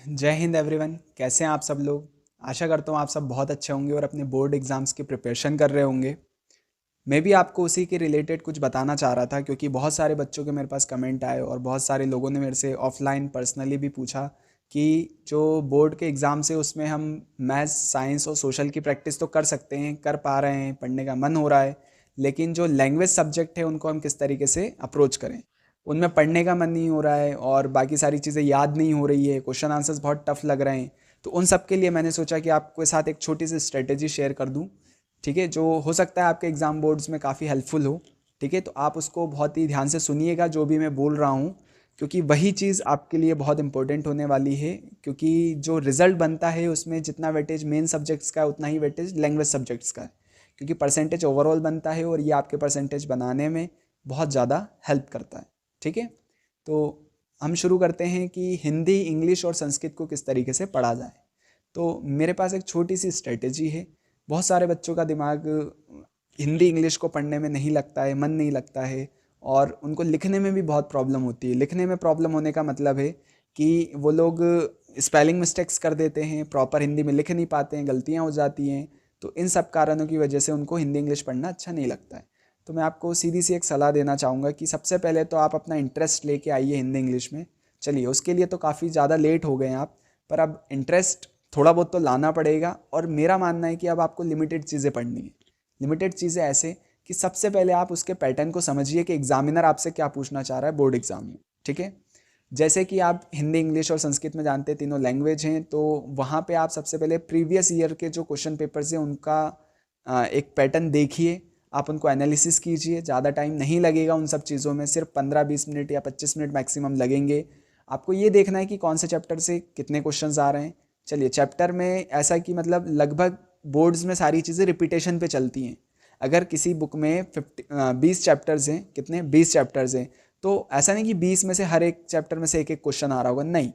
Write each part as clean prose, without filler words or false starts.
जय हिंद एवरीवन। कैसे हैं आप सब लोग। आशा करता हूँ आप सब बहुत अच्छे होंगे और अपने बोर्ड एग्ज़ाम्स की प्रिपरेशन कर रहे होंगे। मैं भी आपको उसी के रिलेटेड कुछ बताना चाह रहा था क्योंकि बहुत सारे बच्चों के मेरे पास कमेंट आए और बहुत सारे लोगों ने मेरे से ऑफलाइन पर्सनली भी पूछा कि जो बोर्ड के एग्ज़ाम से उसमें हम मैथ्स साइंस और सोशल की प्रैक्टिस तो कर सकते हैं, कर पा रहे हैं, पढ़ने का मन हो रहा है, लेकिन जो लैंग्वेज सब्जेक्ट है उनको हम किस तरीके से अप्रोच करें। उनमें पढ़ने का मन नहीं हो रहा है और बाकी सारी चीज़ें याद नहीं हो रही है, क्वेश्चन आंसर्स बहुत टफ लग रहे हैं। तो उन सब के लिए मैंने सोचा कि आपके साथ एक छोटी सी स्ट्रेटेजी शेयर कर दूं, ठीक है, जो हो सकता है आपके एग्ज़ाम बोर्ड्स में काफ़ी हेल्पफुल हो। ठीक है, तो आप उसको बहुत ही ध्यान से सुनिएगा जो भी मैं बोल रहा हूँ, क्योंकि वही चीज़ आपके लिए बहुत इंपॉर्टेंट होने वाली है। क्योंकि जो रिजल्ट बनता है उसमें जितना वेटेज मेन सब्जेक्ट्स का है उतना ही वेटेज लैंग्वेज सब्जेक्ट्स का है, क्योंकि परसेंटेज ओवरऑल बनता है और ये आपके परसेंटेज बनाने में बहुत ज़्यादा हेल्प करता है। ठीक है, तो हम शुरू करते हैं कि हिंदी, इंग्लिश और संस्कृत को किस तरीके से पढ़ा जाए। तो मेरे पास एक छोटी सी स्ट्रेटेजी है। बहुत सारे बच्चों का दिमाग हिंदी इंग्लिश को पढ़ने में नहीं लगता है, मन नहीं लगता है, और उनको लिखने में भी बहुत प्रॉब्लम होती है। लिखने में प्रॉब्लम होने का मतलब है कि वो लोग स्पेलिंग मिस्टेक्स कर देते हैं, प्रॉपर हिंदी में लिख नहीं पाते हैं, गलतियाँ हो जाती हैं। तो इन सब कारणों की वजह से उनको हिंदी इंग्लिश पढ़ना अच्छा नहीं लगता है। तो मैं आपको सीधी सी एक सलाह देना चाहूँगा कि सबसे पहले तो आप अपना इंटरेस्ट लेके आइए हिंदी इंग्लिश में। चलिए, उसके लिए तो काफ़ी ज़्यादा लेट हो गए हैं आप, पर अब इंटरेस्ट थोड़ा बहुत तो लाना पड़ेगा। और मेरा मानना है कि अब आपको लिमिटेड चीज़ें पढ़नी है। लिमिटेड चीज़ें ऐसे कि सबसे पहले आप उसके पैटर्न को समझिए कि एग्जामिनर आपसे क्या पूछना चाह रहा है बोर्ड एग्जाम में। ठीक है, जैसे कि आप हिंदी, इंग्लिश और संस्कृत में जानते हैं, तीनों लैंग्वेज हैं, तो वहाँ पे आप सबसे पहले प्रीवियस ईयर के जो क्वेश्चन पेपर्स हैं उनका एक पैटर्न देखिए। आप उनको एनालिसिस कीजिए। ज़्यादा टाइम नहीं लगेगा उन सब चीज़ों में, सिर्फ 15-20 मिनट या 25 मिनट मैक्सिमम लगेंगे। आपको ये देखना है कि कौन से चैप्टर से कितने क्वेश्चंस आ रहे हैं। चलिए, चैप्टर में ऐसा कि मतलब लगभग बोर्ड्स में सारी चीज़ें रिपीटेशन पे चलती हैं। अगर किसी बुक में 20 चैप्टर्स हैं, कितने 20 चैप्टर्स हैं, तो ऐसा नहीं कि 20 में से हर एक चैप्टर में से एक एक क्वेश्चन आ रहा होगा, नहीं।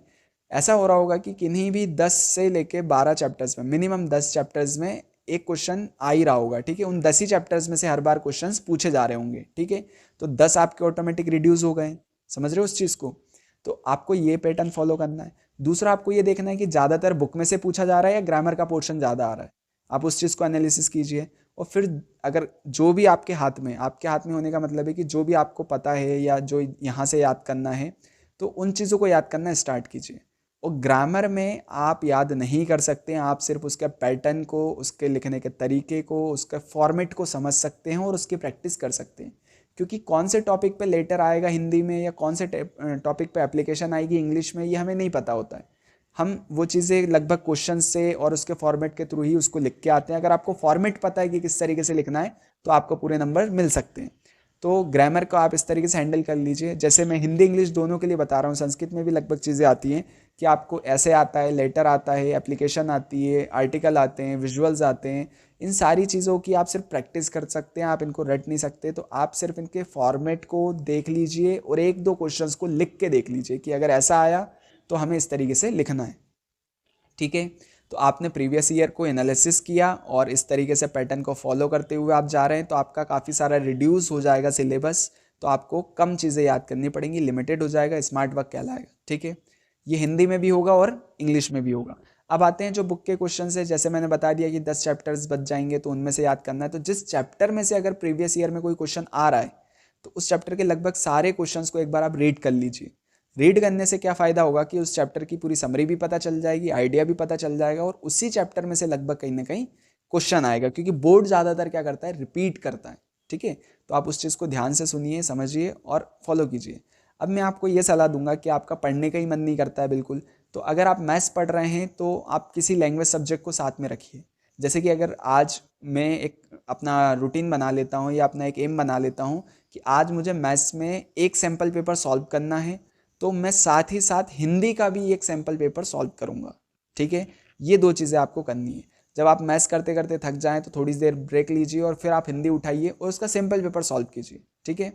ऐसा हो रहा होगा कि किन्हीं भी 10 से लेके 12 चैप्टर्स में, मिनिमम 10 चैप्टर्स में एक क्वेश्चन आ ही रहा होगा। ठीक है, उन 10 ही चैप्टर्स में से हर बार क्वेश्चंस पूछे जा रहे होंगे। ठीक है, तो 10 आपके ऑटोमेटिक रिड्यूस हो गए। समझ रहे हो उस चीज़ को। तो आपको ये पैटर्न फॉलो करना है। दूसरा, आपको ये देखना है कि ज़्यादातर बुक में से पूछा जा रहा है या ग्रामर का पोर्शन ज़्यादा आ रहा है। आप उस चीज़ को एनालिसिस कीजिए। और फिर अगर जो भी आपके हाथ में होने का मतलब है कि जो भी आपको पता है या जो यहाँ से याद करना है, तो उन चीज़ों को याद करना स्टार्ट कीजिए। और ग्रामर में आप याद नहीं कर सकते हैं, आप सिर्फ उसके पैटर्न को, उसके लिखने के तरीके को, उसके फॉर्मेट को समझ सकते हैं और उसकी प्रैक्टिस कर सकते हैं। क्योंकि कौन से टॉपिक पे लेटर आएगा हिंदी में या कौन से टॉपिक पे एप्लीकेशन आएगी इंग्लिश में, ये हमें नहीं पता होता है। हम वो चीज़ें लगभग क्वेश्चन से और उसके फॉर्मेट के थ्रू ही उसको लिख के आते हैं। अगर आपको फॉर्मेट पता है कि किस तरीके से लिखना है, तो आपको पूरे नंबर मिल सकते हैं। तो ग्रामर को आप इस तरीके से हैंडल कर लीजिए। जैसे मैं हिंदी इंग्लिश दोनों के लिए बता रहा हूँ, संस्कृत में भी लगभग चीज़ें आती हैं कि आपको ऐसे आता है, लेटर आता है, एप्लीकेशन आती है, आर्टिकल आते हैं, विजुअल्स आते हैं। इन सारी चीज़ों की आप सिर्फ प्रैक्टिस कर सकते हैं, आप इनको रट नहीं सकते। तो आप सिर्फ इनके फॉर्मेट को देख लीजिए और एक दो क्वेश्चंस को लिख के देख लीजिए कि अगर ऐसा आया तो हमें इस तरीके से लिखना है। ठीक है, तो आपने प्रीवियस ईयर को एनालिसिस किया और इस तरीके से पैटर्न को फॉलो करते हुए आप जा रहे हैं, तो आपका काफ़ी सारा रिड्यूस हो जाएगा सिलेबस। तो आपको कम चीज़ें याद करनी पड़ेंगी, लिमिटेड हो जाएगा, स्मार्ट वर्क कहलाएगा। ठीक है, ये हिंदी में भी होगा और इंग्लिश में भी होगा। अब आते हैं जो बुक के क्वेश्चन है। जैसे मैंने बता दिया कि 10 चैप्टर्स बच जाएंगे, तो उनमें से याद करना है। तो जिस चैप्टर में से अगर प्रीवियस ईयर में कोई क्वेश्चन आ रहा है, तो उस चैप्टर के लगभग सारे क्वेश्चंस को एक बार आप रीड कर लीजिए। रीड करने से क्या फ़ायदा होगा कि उस चैप्टर की पूरी समरी भी पता चल जाएगी, आइडिया भी पता चल जाएगा, और उसी चैप्टर में से लगभग कहीं ना कहीं क्वेश्चन आएगा, क्योंकि बोर्ड ज़्यादातर क्या करता है, रिपीट करता है। ठीक है, तो आप उस चीज़ को ध्यान से सुनिए, समझिए और फॉलो कीजिए। अब मैं आपको ये सलाह दूंगा कि आपका पढ़ने का ही मन नहीं करता है बिल्कुल, तो अगर आप मैथ्स पढ़ रहे हैं तो आप किसी लैंग्वेज सब्जेक्ट को साथ में रखिए। जैसे कि अगर आज मैं एक अपना रूटीन बना लेता हूँ या अपना एक एम बना लेता हूँ कि आज मुझे मैथ्स में एक सैम्पल पेपर सॉल्व करना है, तो मैं साथ ही साथ हिंदी का भी एक सैम्पल पेपर सॉल्व करूंगा। ठीक है, ये दो चीज़ें आपको करनी है। जब आप मैथ्स करते करते थक जाएं तो थोड़ी देर ब्रेक लीजिए और फिर आप हिंदी उठाइए और उसका सिंपल पेपर सॉल्व कीजिए। ठीक है,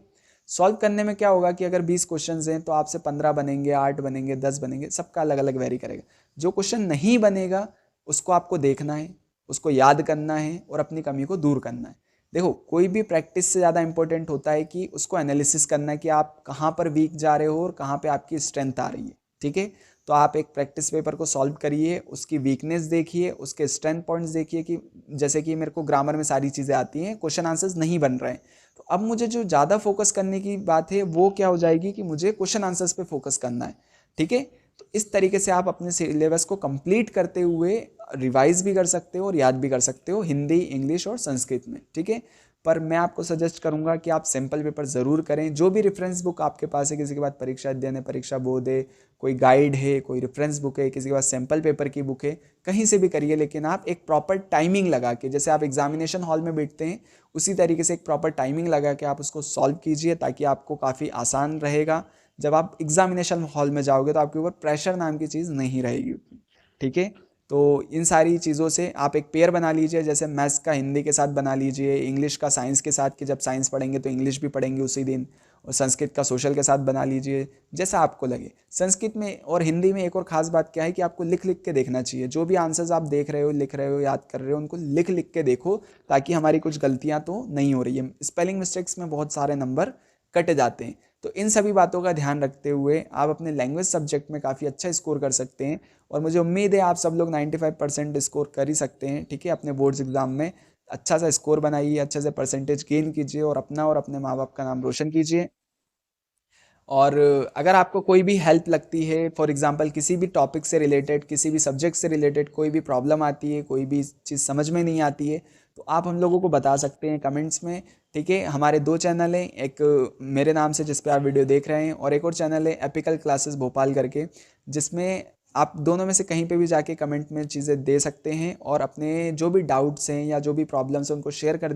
सॉल्व करने में क्या होगा कि अगर 20 क्वेश्चन हैं तो आपसे 15 बनेंगे, 8 बनेंगे, 10 बनेंगे, सबका अलग अलग वेरी करेगा। जो क्वेश्चन नहीं बनेगा उसको आपको देखना है, उसको याद करना है और अपनी कमी को दूर करना है। देखो, कोई भी प्रैक्टिस से ज़्यादा इंपॉर्टेंट होता है कि उसको एनालिसिस करना है कि आप कहाँ पर वीक जा रहे हो और कहाँ पे आपकी स्ट्रेंथ आ रही है। ठीक है, तो आप एक प्रैक्टिस पेपर को सॉल्व करिए, उसकी वीकनेस देखिए, उसके स्ट्रेंथ पॉइंट्स देखिए कि जैसे कि मेरे को ग्रामर में सारी चीज़ें आती हैं, क्वेश्चन आंसर्स नहीं बन रहे हैं, तो अब मुझे जो ज़्यादा फोकस करने की बात है वो क्या हो जाएगी कि मुझे क्वेश्चन आंसर्स पे फोकस करना है। ठीक है, तो इस तरीके से आप अपने सिलेबस को कंप्लीट करते हुए रिवाइज भी कर सकते हो और याद भी कर सकते हो हिंदी, इंग्लिश और संस्कृत में। ठीक है, पर मैं आपको सजेस्ट करूंगा कि आप सिंपल पेपर ज़रूर करें। जो भी रेफरेंस बुक आपके पास है, किसी के पास परीक्षा अध्ययन है, परीक्षा बोध है, कोई गाइड है, कोई रेफरेंस बुक है, किसी के पास सैम्पल पेपर की बुक है, कहीं से भी करिए, लेकिन आप एक प्रॉपर टाइमिंग लगा के, जैसे आप एग्जामिनेशन हॉल में बैठते हैं उसी तरीके से एक प्रॉपर टाइमिंग लगा के आप उसको सॉल्व कीजिए, ताकि आपको काफ़ी आसान रहेगा। जब आप एग्जामिनेशन हॉल में जाओगे तो आपके ऊपर प्रेशर नाम की चीज़ नहीं रहेगी उतनी। ठीक है, तो इन सारी चीज़ों से आप एक पेयर बना लीजिए, जैसे मैथ्स का हिंदी के साथ बना लीजिए, इंग्लिश का साइंस के साथ, कि जब साइंस पढ़ेंगे तो इंग्लिश भी पढ़ेंगे उसी दिन, और संस्कृत का सोशल के साथ बना लीजिए, जैसा आपको लगे। संस्कृत में और हिंदी में एक और ख़ास बात क्या है कि आपको लिख लिख के देखना चाहिए। जो भी आंसर्स आप देख रहे हो, लिख रहे हो, याद कर रहे हो, उनको लिख लिख के देखो, ताकि हमारी कुछ गलतियाँ तो नहीं हो रही है। स्पेलिंग मिस्टेक्स में बहुत सारे नंबर कट जाते हैं। तो इन सभी बातों का ध्यान रखते हुए आप अपने लैंग्वेज सब्जेक्ट में काफ़ी अच्छा स्कोर कर सकते हैं, और मुझे उम्मीद है आप सब लोग 95% स्कोर कर ही सकते हैं। ठीक है, अपने बोर्ड्स एग्जाम में अच्छा सा स्कोर बनाइए, अच्छे से परसेंटेज गेन कीजिए, और अपना और अपने माँ बाप का नाम रोशन कीजिए। और अगर आपको कोई भी हेल्प लगती है, फॉर एग्जांपल किसी भी टॉपिक से रिलेटेड, किसी भी सब्जेक्ट से रिलेटेड कोई भी प्रॉब्लम आती है, कोई भी चीज़ समझ में नहीं आती है, तो आप हम लोगों को बता सकते हैं कमेंट्स में। ठीक है, हमारे 2 चैनल हैं, एक मेरे नाम से जिस पे आप वीडियो देख रहे हैं, और एक और चैनल है एपिकल क्लासेस भोपाल करके, जिसमें आप दोनों में से कहीं पे भी जाके कमेंट में चीज़ें दे सकते हैं, और अपने जो भी डाउट्स हैं या जो भी प्रॉब्लम्स हैं उनको शेयर कर